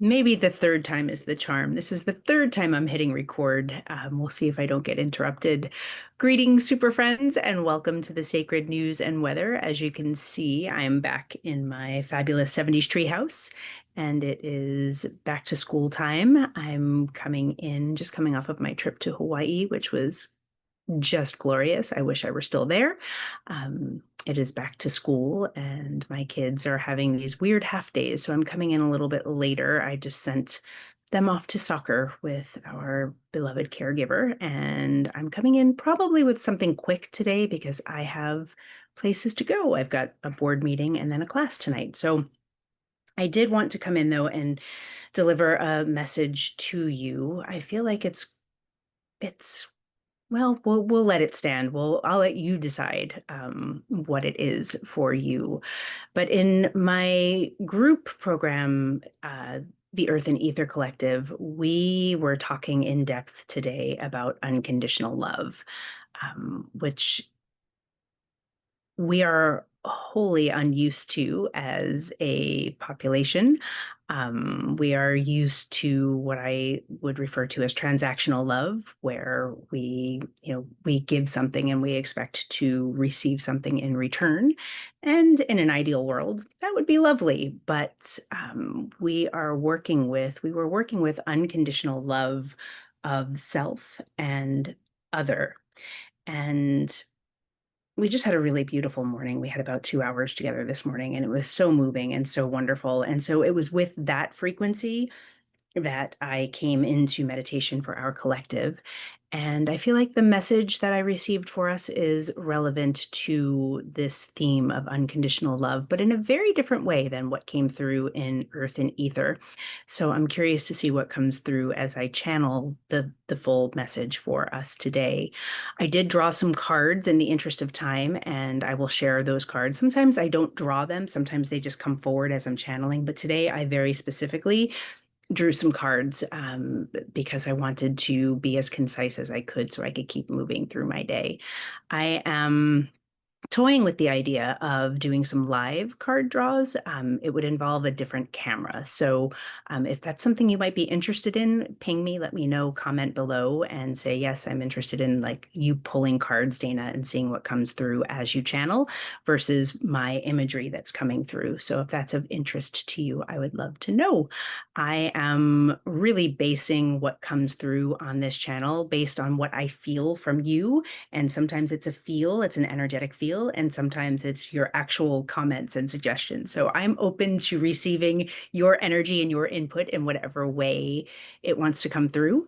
Maybe the third time is the charm. This is the third time I'm hitting record. We'll see if I don't get interrupted. Greetings, super friends, and welcome to the Sacred News and Weather. As you can see, I'm back in my fabulous 70s treehouse, and it is back to school time. I'm just coming off of my trip to Hawaii, which was just glorious. I wish I were still there. It is back to school, and my kids are having these weird half days. So I'm coming in a little bit later. I just sent them off to soccer with our beloved caregiver, and I'm coming in probably with something quick today because I have places to go. I've got a board meeting and then a class tonight. So I did want to come in though and deliver a message to you. I feel like it's well, we'll let it stand. I'll let you decide what it is for you. But in my group program, the Earth and Ether Collective, we were talking in depth today about unconditional love, which we are wholly unused to as a population. We are used to what I would refer to as transactional love, where we give something and we expect to receive something in return. And in an ideal world, that would be lovely. But we were working with unconditional love of self and other. And we just had a really beautiful morning. We had about 2 hours together this morning, and it was so moving and so wonderful. And so it was with that frequency that I came into meditation for our collective. And I feel like the message that I received for us is relevant to this theme of unconditional love, but in a very different way than what came through in Earth and Ether. So I'm curious to see what comes through as I channel the full message for us today. I did draw some cards in the interest of time, and I will share those cards. Sometimes I don't draw them, sometimes they just come forward as I'm channeling, but today I very specifically drew some cards because I wanted to be as concise as I could so I could keep moving through my day. I am toying with the idea of doing some live card draws. It would involve a different camera. So if that's something you might be interested in, ping me, let me know, comment below and say, yes, I'm interested in like you pulling cards, Dana, and seeing what comes through as you channel versus my imagery that's coming through. So if that's of interest to you, I would love to know. I am really basing what comes through on this channel based on what I feel from you, and sometimes it's a feel, it's an energetic feel, and sometimes it's your actual comments and suggestions. So I'm open to receiving your energy and your input in whatever way it wants to come through.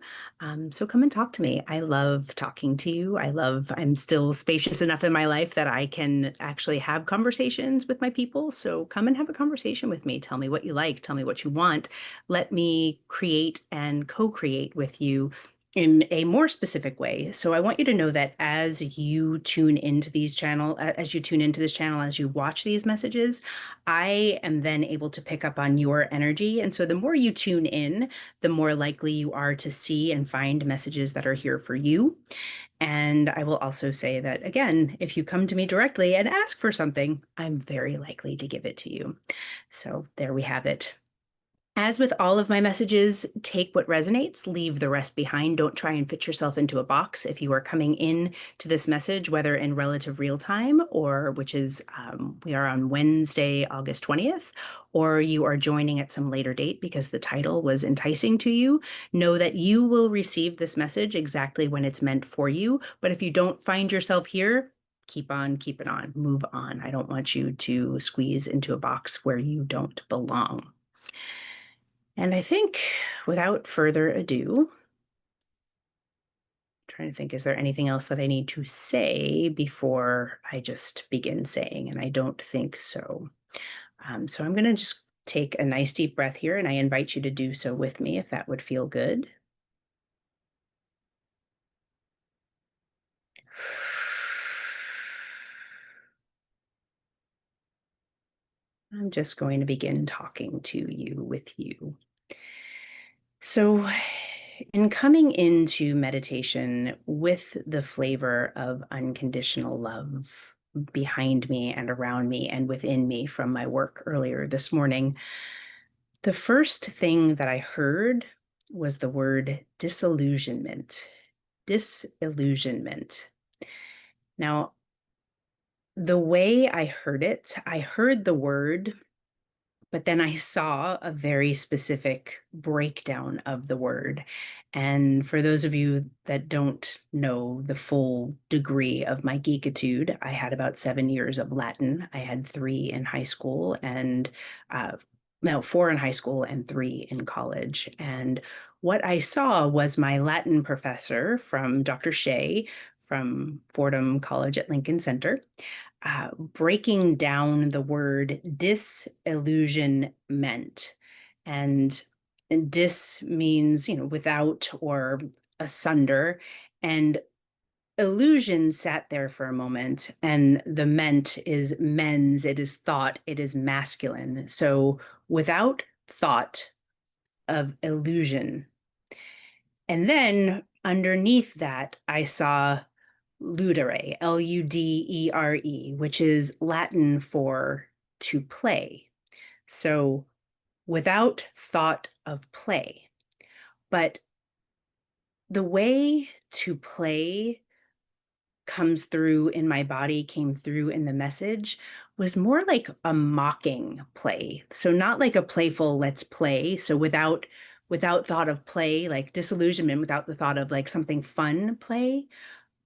So come and talk to me. I love talking to you. I'm still spacious enough in my life that I can actually have conversations with my people. So come and have a conversation with me. Tell me what you like. Tell me what you want. Let me create and co-create with you in a more specific way. So I want you to know that as you tune into this channel, as you watch these messages, I am then able to pick up on your energy. And so the more you tune in, the more likely you are to see and find messages that are here for you. And I will also say that, again, if you come to me directly and ask for something, I'm very likely to give it to you. So there we have it. As with all of my messages, take what resonates, leave the rest behind. Don't try and fit yourself into a box. If you are coming in to this message, whether in relative real time or we are on Wednesday, August 20th, or you are joining at some later date because the title was enticing to you, know that you will receive this message exactly when it's meant for you. But if you don't find yourself here, keep on keeping on, move on. I don't want you to squeeze into a box where you don't belong. And I think without further ado, trying to think, is there anything else that I need to say before I just begin saying? And I don't think so. So I'm going to just take a nice deep breath here, and I invite you to do so with me if that would feel good. I'm just going to begin talking to you with you. So, in coming into meditation with the flavor of unconditional love behind me and around me and within me from my work earlier this morning, The first thing that I heard was the word disillusionment. Disillusionment. Now, the way I heard the word, but then I saw a very specific breakdown of the word. And for those of you that don't know the full degree of my geekitude, I had about 7 years of Latin. I had three in high school and uh, no, four in high school and three in college. And what I saw was my Latin professor from Dr. Shea from Fordham College at Lincoln Center breaking down the word disillusionment. And dis means, without or asunder. And illusion sat there for a moment. And the ment is men's, it is thought, it is masculine. So without thought of illusion. And then underneath that, I saw ludere, Ludere, which is Latin for to play. So without thought of play. But the way to play comes through in my body, came through in the message, was more like a mocking play. So not like a playful let's play. So without thought of play, like disillusionment, without the thought of like something fun play,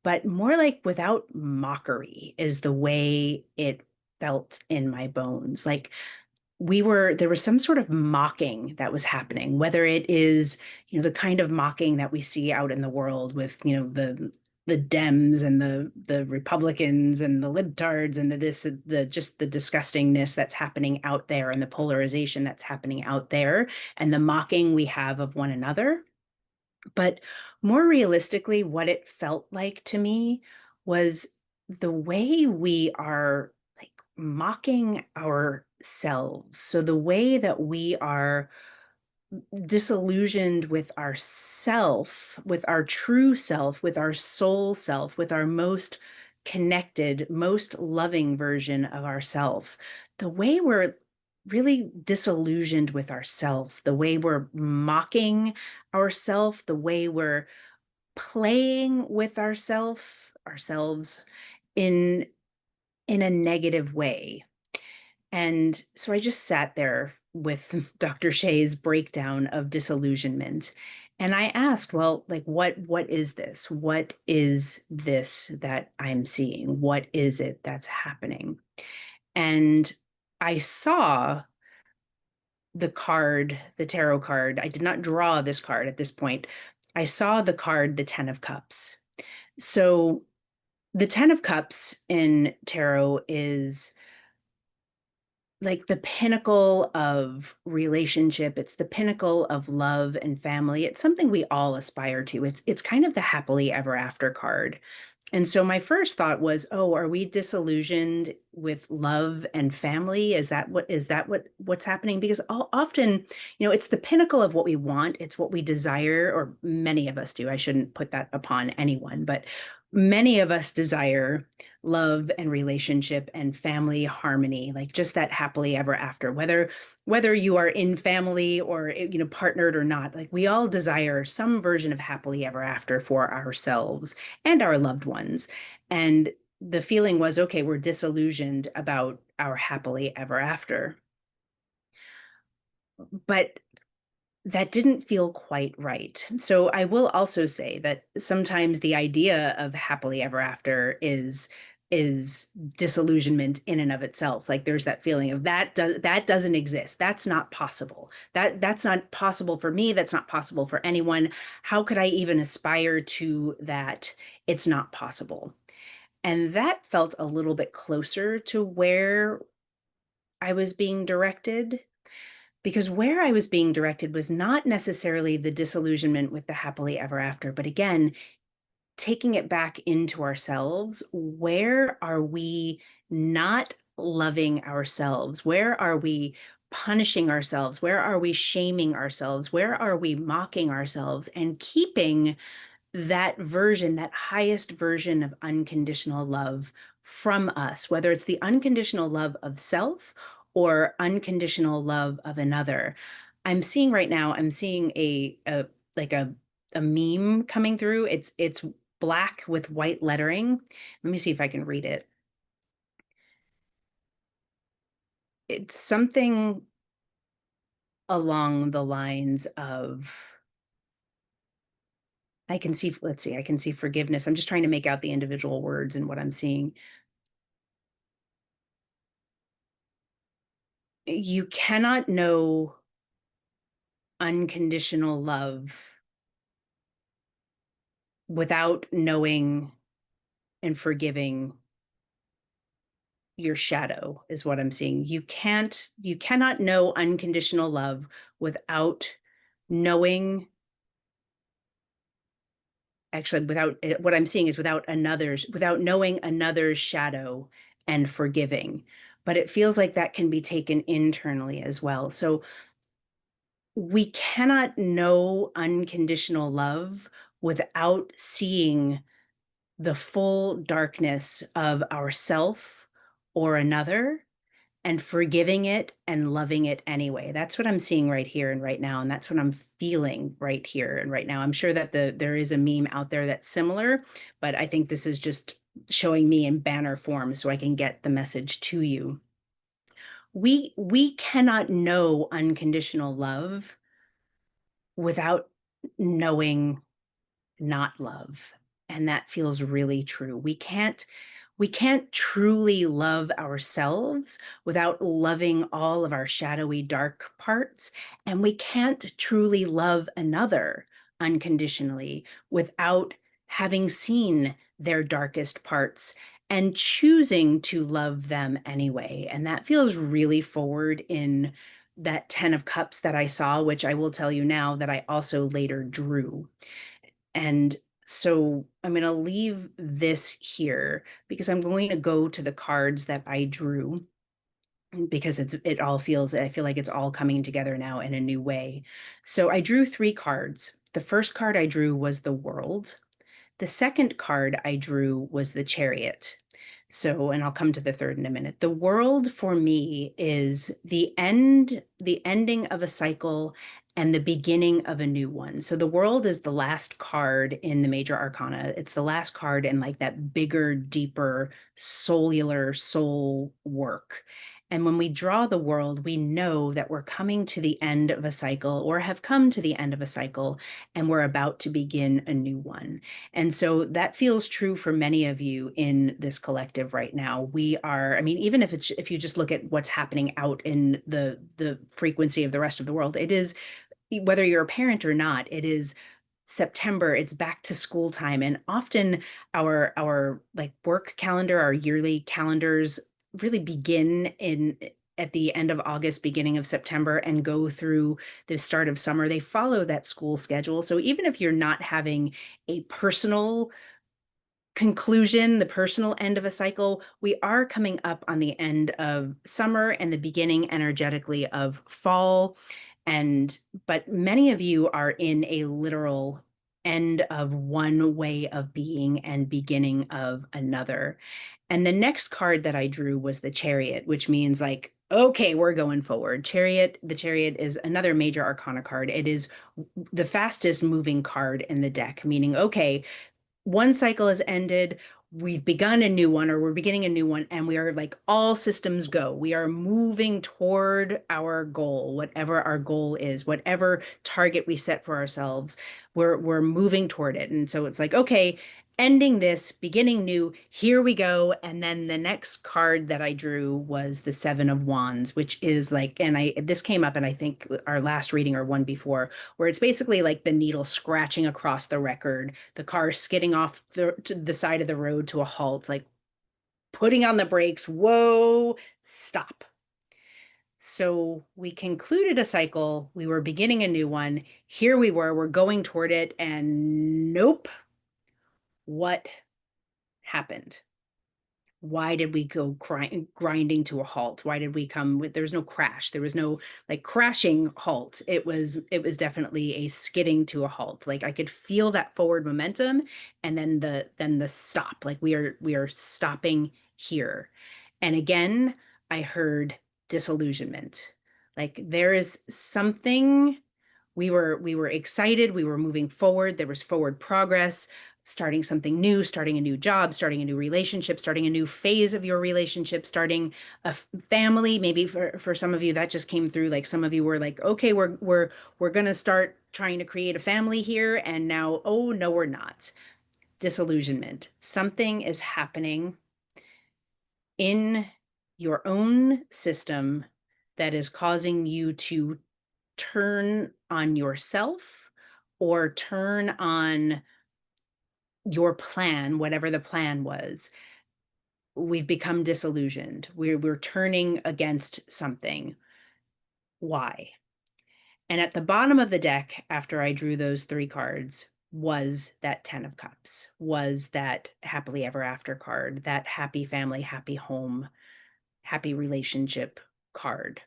but more like without mockery is the way it felt in my bones. Like there was some sort of mocking that was happening, whether it is, the kind of mocking that we see out in the world with, the Dems and the Republicans and the libtards and the just the disgustingness that's happening out there and the polarization that's happening out there and the mocking we have of one another. But more realistically, what it felt like to me was the way we are like mocking ourselves. So the way that we are disillusioned with ourself, with our true self, with our soul self, with our most connected, most loving version of ourself. The way we're really disillusioned with ourself, the way we're mocking ourself, the way we're playing with ourselves in a negative way. And so I just sat there with Dr. Shea's breakdown of disillusionment. And I asked, well, like what is this? What is this that I'm seeing? What is it that's happening? And I saw the card, the tarot card. I did not draw this card at this point. I saw the card, the 10 of Cups. So the 10 of Cups in tarot is like the pinnacle of relationship. It's the pinnacle of love and family. It's something we all aspire to. It's kind of the happily ever after card. And so my first thought was, oh, are we disillusioned with love and family? What's happening? Because often, it's the pinnacle of what we want. It's what we desire, or many of us do. I shouldn't put that upon anyone, but many of us desire love and relationship and family harmony, like just that happily ever after, whether you are in family or partnered or not. Like we all desire some version of happily ever after for ourselves and our loved ones. And the feeling was, okay, we're disillusioned about our happily ever after. But that didn't feel quite right. So I will also say that sometimes the idea of happily ever after is disillusionment in and of itself. Like there's that feeling of that doesn't exist. That's not possible. That's not possible for me. That's not possible for anyone. How could I even aspire to that? It's not possible. And that felt a little bit closer to where I was being directed, because where I was being directed was not necessarily the disillusionment with the happily ever after, but again, taking it back into ourselves. Where are we not loving ourselves? Where are we punishing ourselves? Where are we shaming ourselves? Where are we mocking ourselves and keeping that version, that highest version of unconditional love from us, whether it's the unconditional love of self or unconditional love of another? I'm seeing right now, I'm seeing a like a meme coming through. It's black with white lettering. Let me see if I can read it. It's something along the lines of I can see, let's see, I can see forgiveness. I'm just trying to make out the individual words and what I'm seeing. You cannot know unconditional love without knowing and forgiving your shadow, is what I'm seeing. You cannot know unconditional love without knowing, actually, without what I'm seeing is without knowing another's shadow and forgiving. But it feels like that can be taken internally as well. So we cannot know unconditional love without seeing the full darkness of ourself or another and forgiving it and loving it anyway. That's what I'm seeing right here and right now, and that's what I'm feeling right here and right now. I'm sure that there is a meme out there that's similar, but I think this is just showing me in banner form so I can get the message to you. We cannot know unconditional love without knowing not love. And that feels really true. We can't truly love ourselves without loving all of our shadowy dark parts, and we can't truly love another unconditionally without having seen their darkest parts and choosing to love them anyway. And that feels really forward in that 10 of cups that I saw, which I will tell you now that I also later drew. And so I'm going to leave this here because I'm going to go to the cards that I drew because I feel like it's all coming together now in a new way. So I drew three cards. The first card I drew was the World. The second card I drew was the Chariot. So, and I'll come to the third in a minute. The World for me is the ending of a cycle and the beginning of a new one. So the World is the last card in the major arcana. It's the last card in like that bigger, deeper, cellular soul work. And when we draw the World, we know that we're coming to the end of a cycle or have come to the end of a cycle and we're about to begin a new one. And so that feels true for many of you in this collective right now. We are, I mean, even if you just look at what's happening out in the frequency of the rest of the world, it is, whether you're a parent or not, it is September, it's back to school time. And often our like work calendar, our yearly calendars really begin in at the end of August, beginning of September, and go through the start of summer. They follow that school schedule. So even if you're not having a personal conclusion, the personal end of a cycle, we are coming up on the end of summer and the beginning energetically of fall. And, but many of you are in a literal end of one way of being and beginning of another. And the next card that I drew was the Chariot, which means like, okay, we're going forward. The Chariot is another major arcana card. It is the fastest moving card in the deck, meaning, okay, one cycle has ended, we've begun a new one, or we're beginning a new one, and we are like all systems go. We are moving toward our goal, whatever our goal is, whatever target we set for ourselves, we're moving toward it. And so it's like, okay, ending this, beginning new, here we go. And then the next card that I drew was the Seven of Wands, which is like, and I this came up, and I think our last reading or one before, where it's basically like the needle scratching across the record, the car skidding off to the side of the road to a halt, like putting on the brakes. Whoa, stop. So we concluded a cycle. We were beginning a new one. Here we we're going toward it. And nope, what happened? Why did we go grinding to a halt? Why did we come with, there was no crash, there was no like crashing halt. It was definitely a skidding to a halt. Like I could feel that forward momentum, and then the stop. Like we are stopping here. And again, I heard disillusionment. Like there is something we were excited, we were moving forward, there was forward progress, starting something new, starting a new job, starting a new relationship, starting a new phase of your relationship, starting a family. Maybe for some of you that just came through, like some of you were like, okay, we're going to start trying to create a family here, and now, oh no, we're not. Disillusionment. Something is happening in your own system that is causing you to turn on yourself or turn on your plan, whatever the plan was. We've become disillusioned. We're turning against something. Why? And at the bottom of the deck, after I drew those three cards, was that 10 of Cups, was that happily ever after card, that happy family, happy home, happy relationship card.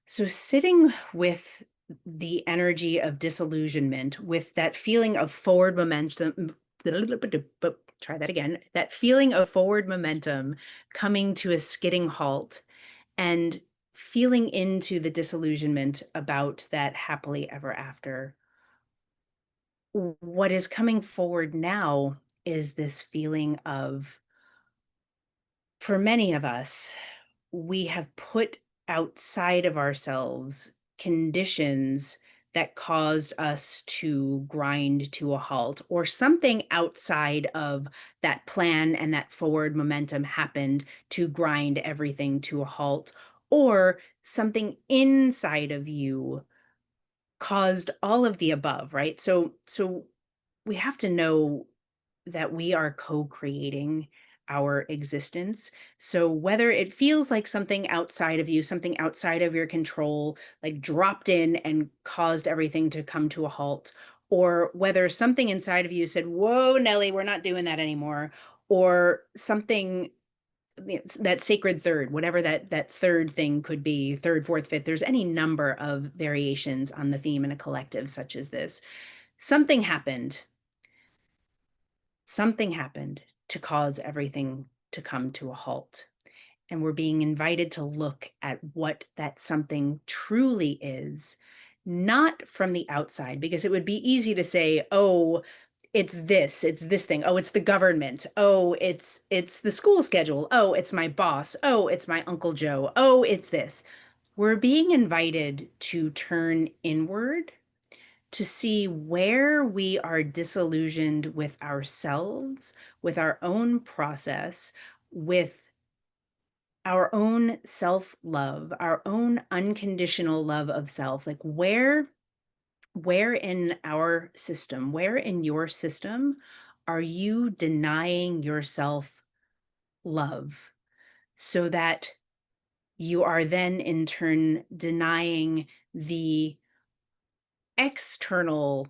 So sitting with the energy of disillusionment, with that feeling of forward momentum, try that again, that feeling of forward momentum coming to a skidding halt, and feeling into the disillusionment about that happily ever after. What is coming forward now is this feeling of, for many of us, we have put outside of ourselves conditions that caused us to grind to a halt, or something outside of that plan and that forward momentum happened to grind everything to a halt, or something inside of you caused all of the above, right? So we have to know that we are co-creating our existence. So whether it feels like something outside of you, something outside of your control, like dropped in and caused everything to come to a halt, or whether something inside of you said, "Whoa, Nelly, we're not doing that anymore," or something, that sacred third, whatever that third thing could be, third, fourth, fifth, there's any number of variations on the theme in a collective such as this. Something happened Something happened to cause everything to come to a halt. And we're being invited to look at what that something truly is, not from the outside, because it would be easy to say, oh, it's this thing. Oh, it's the government. Oh, it's the school schedule. Oh, it's my boss. Oh, it's my Uncle Joe. Oh, it's this. We're being invited to turn inward to see where we are disillusioned with ourselves, with our own process, with our own self-love, our own unconditional love of self. Like where in our system, where in your system are you denying yourself love so that you are then in turn denying the external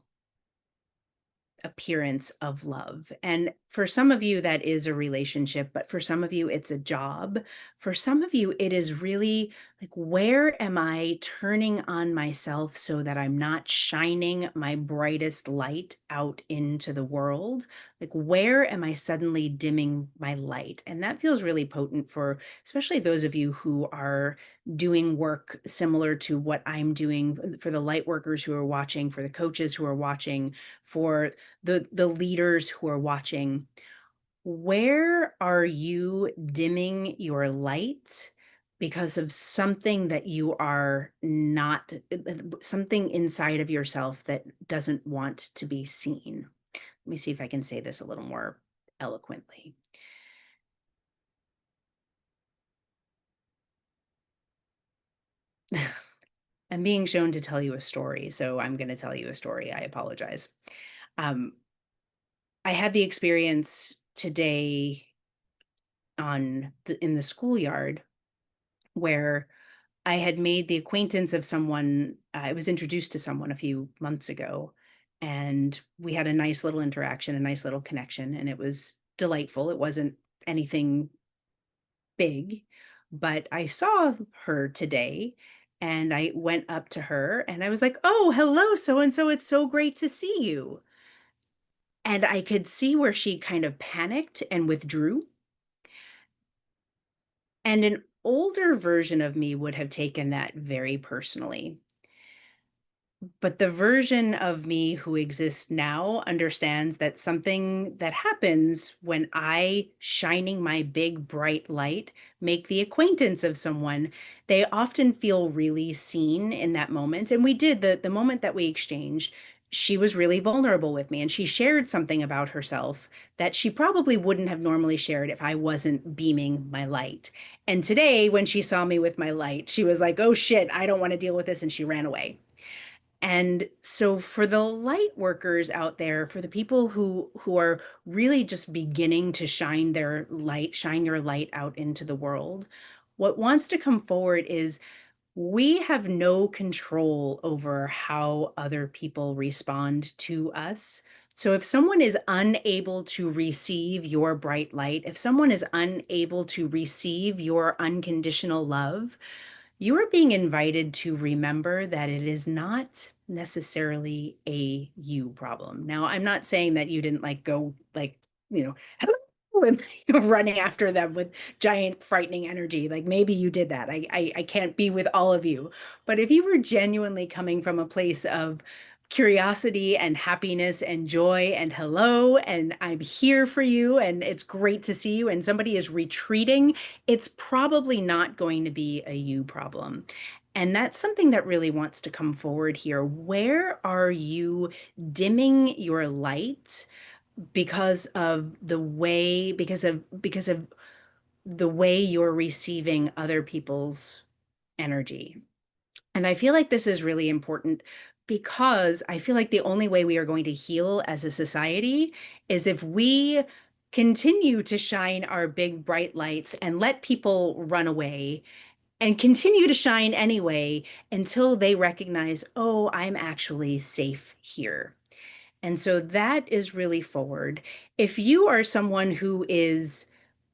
appearance of love. And for some of you, that is a relationship, but for some of you, it's a job. For some of you, it is really like, where am I turning on myself so that I'm not shining my brightest light out into the world? Like, where am I suddenly dimming my light? And that feels really potent for especially those of you who are doing work similar to what I'm doing, for the light workers who are watching, for the coaches who are watching, for the leaders who are watching. Where are you dimming your light because of something that you are not, something inside of yourself that doesn't want to be seen? Let me see if I can say this a little more eloquently. I'm being shown to tell you a story, so I'm going to tell you a story. I apologize. Um, I had the experience today in the schoolyard where I had made the acquaintance of someone. I was introduced to someone a few months ago, and we had a nice little interaction, a nice little connection, and it was delightful. It wasn't anything big, but I saw her today, and I went up to her and I was like, "Oh, hello, so and so. It's so great to see you." And I could see where she kind of panicked and withdrew. And in older version of me would have taken that very personally. But the version of me who exists now understands that something that happens when I, shining my big bright light, make the acquaintance of someone, they often feel really seen in that moment. And we did the moment that we exchanged, she was really vulnerable with me and she shared something about herself that she probably wouldn't have normally shared if I wasn't beaming my light. And today, when she saw me with my light, she was like, "Oh shit, I don't want to deal with this." And she ran away. And so for the light workers out there, for the people who are really just beginning to shine their light, shine your light out into the world, what wants to come forward is we have no control over how other people respond to us. So if someone is unable to receive your bright light, if someone is unable to receive your unconditional love, you are being invited to remember that it is not necessarily a you problem. Now, I'm not saying that you didn't like go like, you know, hello, and running after them with giant frightening energy. Like maybe you did that. I can't be with all of you. But if you were genuinely coming from a place of curiosity and happiness and joy and hello, and I'm here for you, and it's great to see you, and somebody is retreating, it's probably not going to be a you problem. And that's something that really wants to come forward here. Where are you dimming your light because of the way you're receiving other people's energy? And I feel like this is really important because I feel like the only way we are going to heal as a society is if we continue to shine our big bright lights and let people run away and continue to shine anyway until they recognize, oh, I'm actually safe here. And so that is really forward. If you are someone who is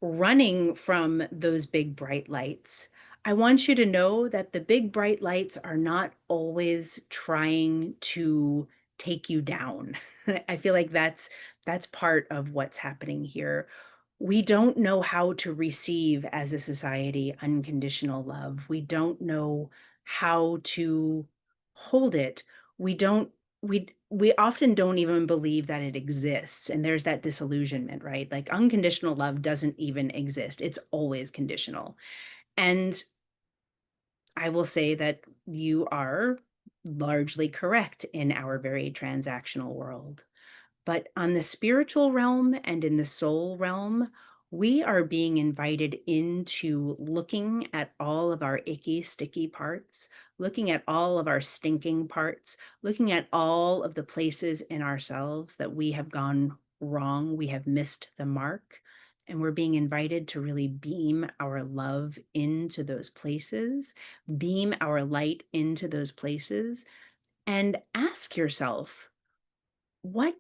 running from those big bright lights, I want you to know that the big bright lights are not always trying to take you down. I feel like that's part of what's happening here. We don't know how to receive as a society unconditional love. We don't know how to hold it. We don't we often don't even believe that it exists, and there's that disillusionment, right? Like unconditional love doesn't even exist. It's always conditional. And I will say that you are largely correct in our very transactional world. But on the spiritual realm and in the soul realm, we are being invited into looking at all of our icky, sticky parts, looking at all of our stinking parts, looking at all of the places in ourselves that we have gone wrong, we have missed the mark. And we're being invited to really beam our love into those places, beam our light into those places, and ask yourself, what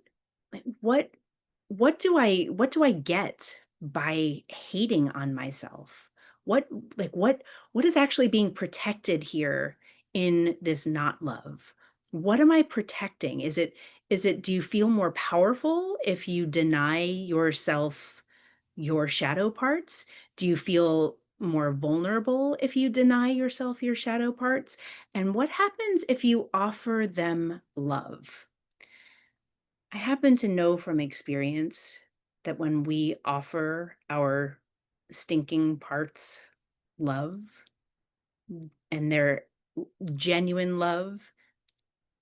like, what do I get by hating on myself? What what is actually being protected here in this not love? What am I protecting? Is it do you feel more powerful if you deny yourself your shadow parts? Do you feel more vulnerable if you deny yourself your shadow parts? And what happens if you offer them love? I happen to know from experience that when we offer our stinking parts love, and they're genuine love,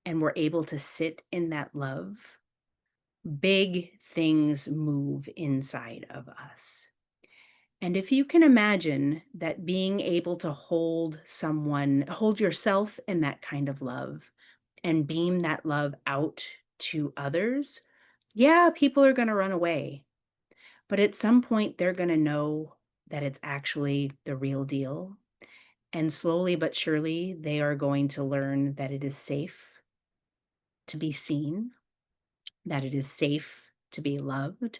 and we're able to sit in that love, big things move inside of us. And if you can imagine that being able to hold someone, hold yourself in that kind of love and beam that love out to others, yeah, people are going to run away. But at some point, they're going to know that it's actually the real deal. And slowly but surely, they are going to learn that it is safe to be seen, that it is safe to be loved.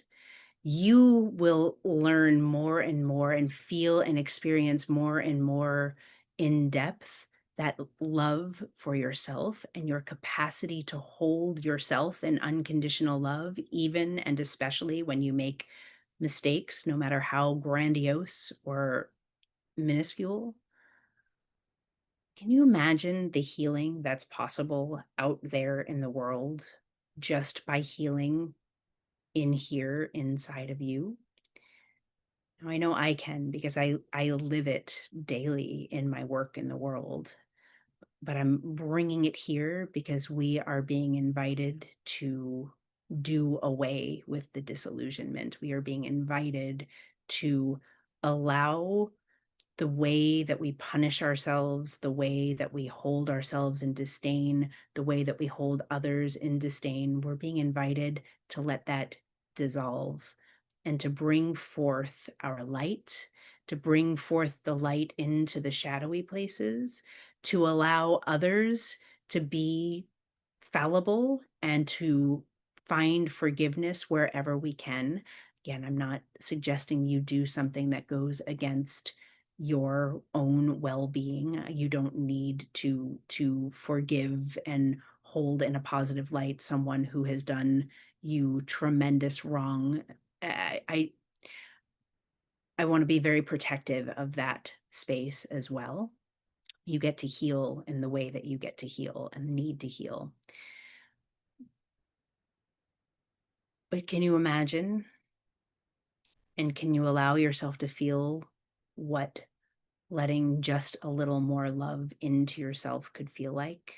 You will learn more and more and feel and experience more and more in depth that love for yourself and your capacity to hold yourself in unconditional love, even and especially when you make mistakes, no matter how grandiose or minuscule, can you imagine the healing that's possible out there in the world just by healing in here inside of you? Now, I know I can because I live it daily in my work in the world, but I'm bringing it here because we are being invited to do away with the disillusionment. We are being invited to allow the way that we punish ourselves, the way that we hold ourselves in disdain, the way that we hold others in disdain, we're being invited to let that dissolve and to bring forth our light, to bring forth the light into the shadowy places, to allow others to be fallible and to find forgiveness wherever we can. Again, I'm not suggesting you do something that goes against your own well-being. You don't need to forgive and hold in a positive light someone who has done you tremendous wrong. I want to be very protective of that space as well. You get to heal in the way that you get to heal and need to heal. But can you imagine and can you allow yourself to feel what letting just a little more love into yourself could feel like?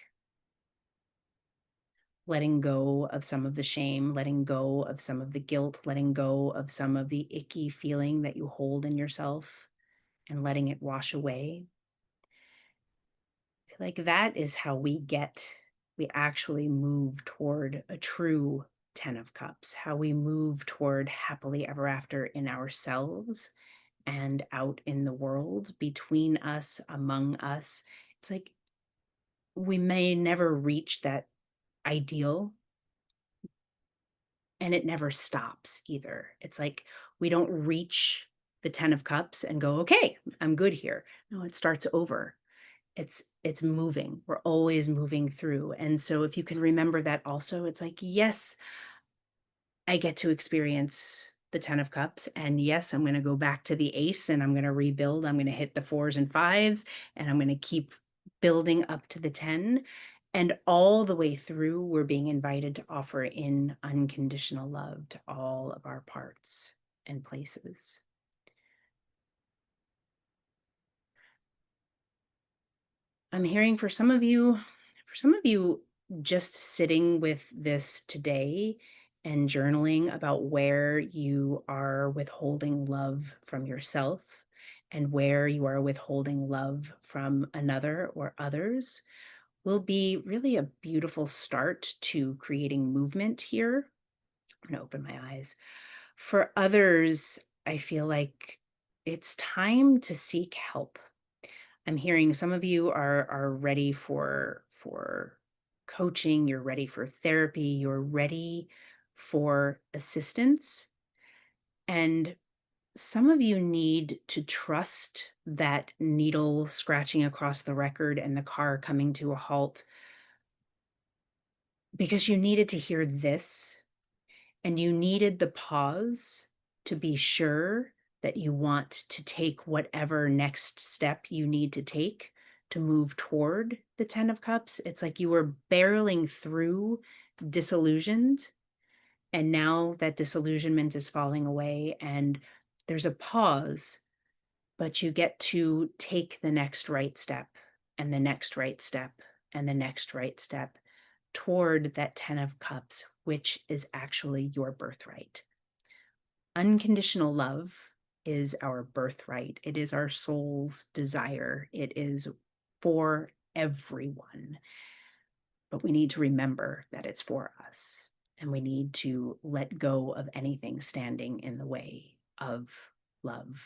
Letting go of some of the shame, letting go of some of the guilt, letting go of some of the icky feeling that you hold in yourself and letting it wash away. I feel like that is how we actually move toward a true 10 of Cups, how we move toward happily ever after in ourselves and out in the world, between us, among us. It's like we may never reach that ideal, and it never stops either. It's like we don't reach the 10 of Cups and go, okay, I'm good here. No, it starts over. It's moving. We're always moving through. And so if you can remember that also, it's like, yes, I get to experience the 10 of Cups. And yes, I'm going to go back to the ace and I'm going to rebuild. I'm going to hit the fours and fives and I'm going to keep building up to the 10. And all the way through, we're being invited to offer in unconditional love to all of our parts and places. I'm hearing for some of you, just sitting with this today and journaling about where you are withholding love from yourself and where you are withholding love from another or others will be really a beautiful start to creating movement here. I'm going to open my eyes. For others, I feel like it's time to seek help. I'm hearing some of you are ready for coaching, you're ready for therapy, you're ready for assistance. And some of you need to trust that needle scratching across the record and the car coming to a halt because you needed to hear this and you needed the pause to be sure that you want to take whatever next step you need to take to move toward the 10 of Cups. It's like you were barreling through disillusioned, and now that disillusionment is falling away, and there's a pause, but you get to take the next right step, and the next right step, and the next right step toward that 10 of Cups, which is actually your birthright. Unconditional love is our birthright. It is our soul's desire. It is for everyone. But we need to remember that it's for us. And we need to let go of anything standing in the way of love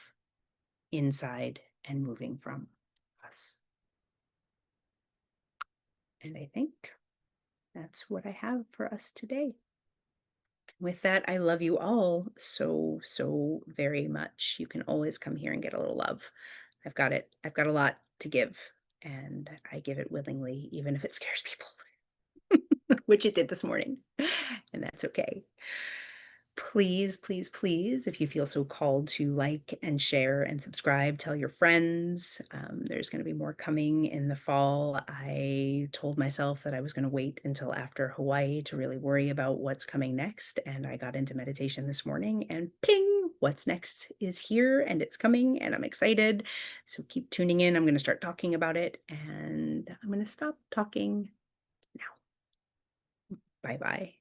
inside and moving from us. And I think that's what I have for us today. With that, I love you all so, so very much. You can always come here and get a little love. I've got it. I've got a lot to give, and I give it willingly, even if it scares people, which it did this morning, and that's okay. Please, please, please, if you feel so called to like and share and subscribe, tell your friends. There's going to be more coming in the fall. I told myself that I was going to wait until after Hawaii to really worry about what's coming next. And I got into meditation this morning and ping, what's next is here and it's coming and I'm excited. So keep tuning in. I'm going to start talking about it and I'm going to stop talking now. Bye bye.